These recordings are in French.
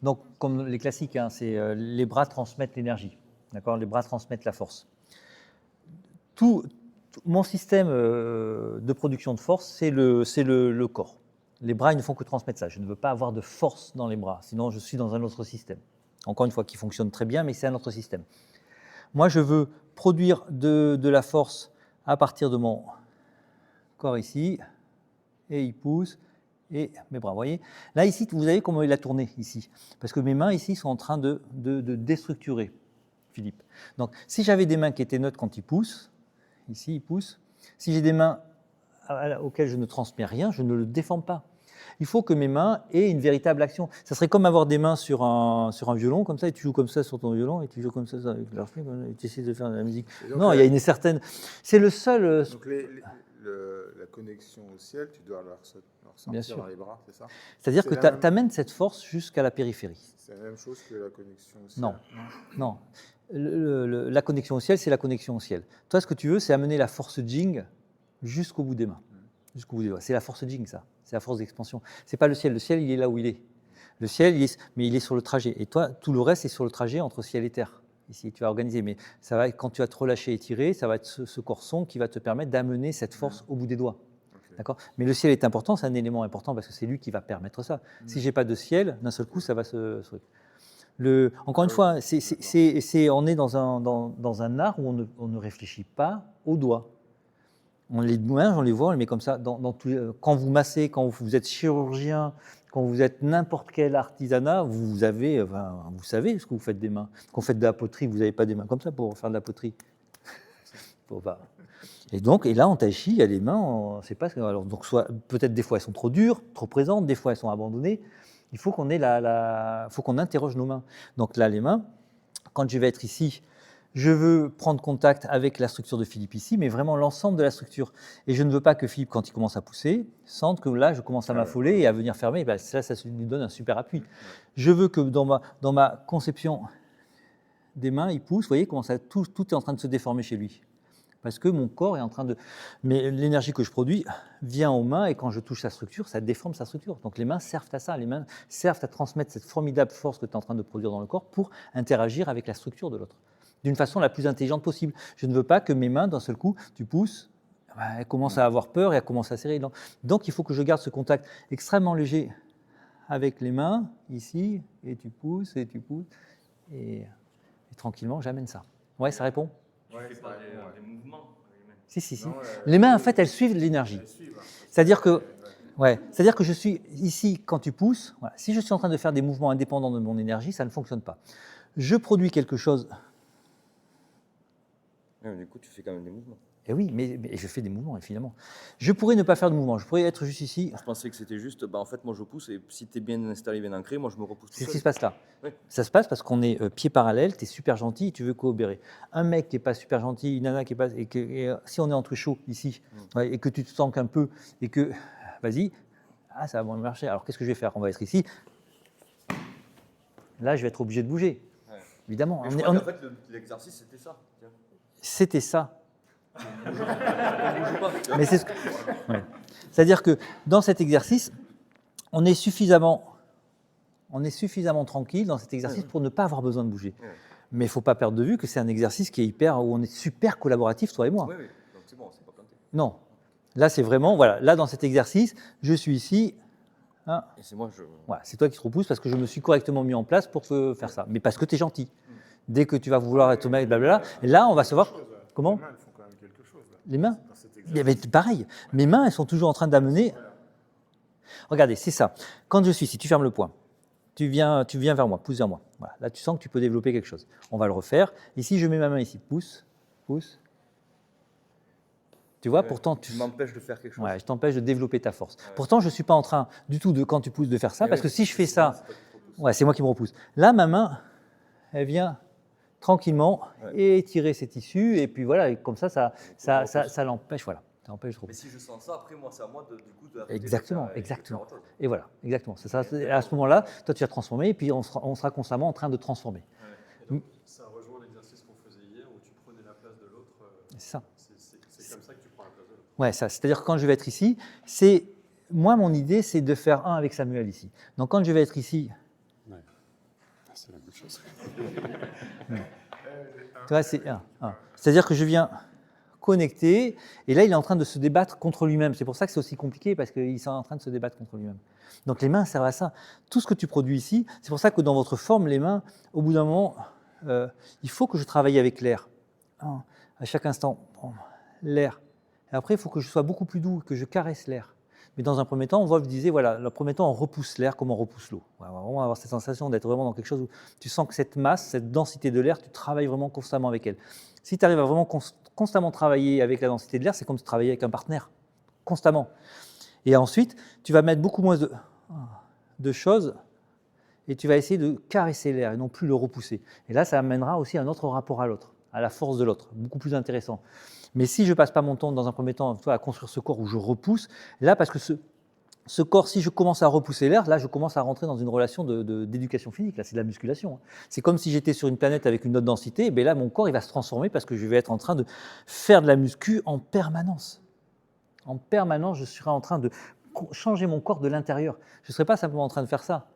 Donc, comme les classiques, hein, c'est les bras transmettent l'énergie. D'accord ? Les bras transmettent la force. Mon système de production de force, c'est le corps. Les bras, ils ne font que transmettre ça. Je ne veux pas avoir de force dans les bras, sinon je suis dans un autre système. Encore une fois, qui fonctionne très bien, mais c'est un autre système. Moi, je veux produire de la force à partir de mon corps ici, et il pousse, et mes bras. Vous voyez ? Là, ici, vous savez comment il a tourné, ici. Parce que mes mains, ici, sont en train de déstructurer Philippe. Donc, si j'avais des mains qui étaient neutres quand il pousse, ici, il pousse. Si j'ai des mains auxquelles je ne transmets rien, je ne le déforme pas. Il faut que mes mains aient une véritable action. Ça serait comme avoir des mains sur un violon, comme ça, et tu joues comme ça sur ton violon, et tu joues comme ça avec l'archet, et tu essaies de faire de la musique. Non, il y a une certaine... C'est le seul... Donc la connexion au ciel, tu dois leur sortir dans les bras, c'est ça ? C'est-à-dire que tu amènes cette force jusqu'à la périphérie. C'est la même chose que la connexion au ciel ? Non. La connexion au ciel, c'est la connexion au ciel. Toi, ce que tu veux, c'est amener la force Jing jusqu'au bout des mains. Jusqu'au bout des doigts. C'est la force Jing, ça. C'est la force d'expansion. C'est pas le ciel. Le ciel, il est là où il est. Le ciel, mais il est sur le trajet. Et toi, tout le reste est sur le trajet entre ciel et terre. Ici, tu vas organiser. Mais ça va, quand tu vas te relâcher et tirer, ça va être ce corson qui va te permettre d'amener cette force au bout des doigts. Okay. D'accord ? Mais le ciel est important, c'est un élément important parce que c'est lui qui va permettre ça. Si j'ai pas de ciel, d'un seul coup, ça va se... Encore une fois, on est dans un art où on ne réfléchit pas aux doigts. On les mange, on les voit, on les met comme ça. Quand vous massez, quand vous êtes chirurgien, quand vous êtes n'importe quel artisanat, vous savez ce que vous faites des mains. Quand vous faites de la poterie, vous n'avez pas des mains comme ça pour faire de la poterie. Et là, en tai chi, il y a les mains, on sait pas. Alors, donc, peut-être des fois elles sont trop dures, trop présentes, des fois elles sont abandonnées. Il faut qu'on faut qu'on interroge nos mains. Donc là, les mains, quand je vais être ici, je veux prendre contact avec la structure de Philippe ici, mais vraiment l'ensemble de la structure. Et je ne veux pas que Philippe, quand il commence à pousser, sente que là, je commence à m'affoler et à venir fermer. Ben, ça lui donne un super appui. Je veux que dans ma conception des mains, il pousse. Vous voyez comment tout est en train de se déformer chez lui. Parce que mon corps est en train de... Mais l'énergie que je produis vient aux mains et quand je touche sa structure, ça déforme sa structure. Donc les mains servent à ça. Les mains servent à transmettre cette formidable force que tu es en train de produire dans le corps pour interagir avec la structure de l'autre. D'une façon la plus intelligente possible. Je ne veux pas que mes mains, d'un seul coup, tu pousses, elles commencent à avoir peur et elles commencent à serrer. Donc il faut que je garde ce contact extrêmement léger avec les mains, ici, et tu pousses, et tranquillement, j'amène ça. Ouais, ça répond ? Ouais, tu fais pas des mouvements avec les mains. Si. Non, les mains, en fait, elles suivent l'énergie. C'est-à-dire que je suis ici, quand tu pousses, voilà, si je suis en train de faire des mouvements indépendants de mon énergie, ça ne fonctionne pas. Je produis quelque chose. Ouais, du coup, tu fais quand même des mouvements. Et oui, mais je fais des mouvements, évidemment. Je pourrais ne pas faire de mouvements, je pourrais être juste ici. Je pensais que c'était juste, en fait, moi je pousse et si tu es bien installé, bien ancré, moi je me repousse tout seul. C'est ce qui se passe là. Oui. Ça se passe parce qu'on est pieds parallèles, tu es super gentil et tu veux coopérer. Un mec qui n'est pas super gentil, une nana qui n'est pas... si on est entre chaud ici, et que tu te sens un peu, et que, vas-y, ça va marcher. Alors qu'est-ce que je vais faire ? On va être ici. Là, je vais être obligé de bouger. Ouais. Évidemment. Mais je crois qu'en fait, l'exercice, c'était ça. Tiens. C'était ça. Mais c'est C'est-à-dire que dans cet exercice, on est suffisamment tranquille dans cet exercice pour ne pas avoir besoin de bouger. Mais il ne faut pas perdre de vue que c'est un exercice qui est où on est super collaboratif, toi et moi. Oui, donc c'est bon, c'est pas planté. Non, là c'est vraiment, là dans cet exercice, je suis ici. Hein, et c'est moi, c'est toi qui te repousses parce que je me suis correctement mis en place pour faire ça. Mais parce que tu es gentil. Dès que tu vas vouloir être mec, blablabla, et là on va savoir comment. Les mains, mais pareil, mes mains, elles sont toujours en train d'amener. Regardez, c'est ça. Quand je suis ici, tu fermes le poing. Tu viens vers moi, pousse vers moi. Voilà. Là, tu sens que tu peux développer quelque chose. On va le refaire. Ici, je mets ma main ici. Pousse. Tu vois, pourtant... Tu m'empêches de faire quelque chose. Ouais, je t'empêche de développer ta force. Pourtant, je ne suis pas en train du tout, quand tu pousses, de faire ça. Parce que si je fais ça, c'est moi qui me repousse. Là, ma main, elle vient... tranquillement, et étirer ses tissus, et puis voilà, et comme ça l'empêche, voilà. Ça empêche trop. Mais si je sens ça, après moi, c'est à moi de Exactement. Et voilà, exactement. C'est ça. À ce moment-là, toi, tu vas transformer, et puis on sera constamment en train de transformer. Ouais. Donc, ça rejoint l'exercice qu'on faisait hier, où tu prenais la place de l'autre. C'est ça. C'est comme ça que tu prends la place de l'autre. Ouais, ça. C'est-à-dire que quand je vais être ici, moi, mon idée, c'est de faire un avec Samuel ici. Donc, quand je vais être ici, C'est la même chose. Tu vois, c'est-à-dire que je viens connecter, et là, il est en train de se débattre contre lui-même. C'est pour ça que c'est aussi compliqué, parce qu'il est en train de se débattre contre lui-même. Donc les mains servent à ça. Tout ce que tu produis ici, c'est pour ça que dans votre forme, les mains, au bout d'un moment, il faut que je travaille avec l'air. À chaque instant, l'air. Et après, il faut que je sois beaucoup plus doux, que je caresse l'air. Mais dans un premier temps, Wolf disait, voilà, le premier temps, on repousse l'air comme on repousse l'eau. On va vraiment avoir cette sensation d'être vraiment dans quelque chose où tu sens que cette masse, cette densité de l'air, tu travailles vraiment constamment avec elle. Si tu arrives à vraiment constamment travailler avec la densité de l'air, c'est comme si tu travaillais avec un partenaire, constamment. Et ensuite, tu vas mettre beaucoup moins de choses et tu vas essayer de caresser l'air et non plus le repousser. Et là, ça amènera aussi un autre rapport à l'autre, à la force de l'autre, beaucoup plus intéressant. Mais si je ne passe pas mon temps, dans un premier temps, à construire ce corps où je repousse, là, parce que ce corps, si je commence à repousser l'air, là, je commence à rentrer dans une relation d'éducation physique. Là, c'est de la musculation. C'est comme si j'étais sur une planète avec une autre densité. Et bien là, mon corps, il va se transformer parce que je vais être en train de faire de la muscu en permanence. En permanence, je serai en train de changer mon corps de l'intérieur. Je ne serai pas simplement en train de faire ça.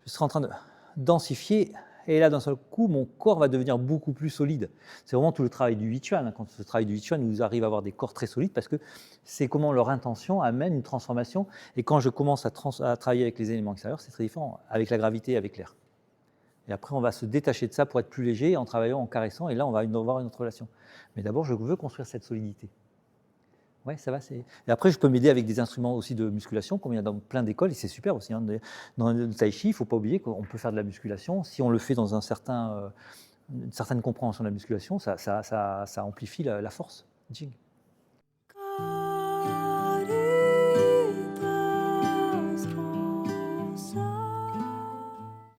Je serai en train de densifier. Et là, d'un seul coup, mon corps va devenir beaucoup plus solide. C'est vraiment tout le travail du Yichuan. Quand ce travail du Yichuan nous arrive à avoir des corps très solides, parce que c'est comment leur intention amène une transformation. Et quand je commence à travailler avec les éléments extérieurs, c'est très différent, avec la gravité, avec l'air. Et après, on va se détacher de ça pour être plus léger en travaillant, en caressant. Et là, on va avoir une autre relation. Mais d'abord, je veux construire cette solidité. Ouais, ça va. Et après, je peux m'aider avec des instruments aussi de musculation, comme il y a dans plein d'écoles, et c'est super aussi. Dans le tai chi, il ne faut pas oublier qu'on peut faire de la musculation. Si on le fait dans une certaine compréhension de la musculation, ça amplifie la force. Jing.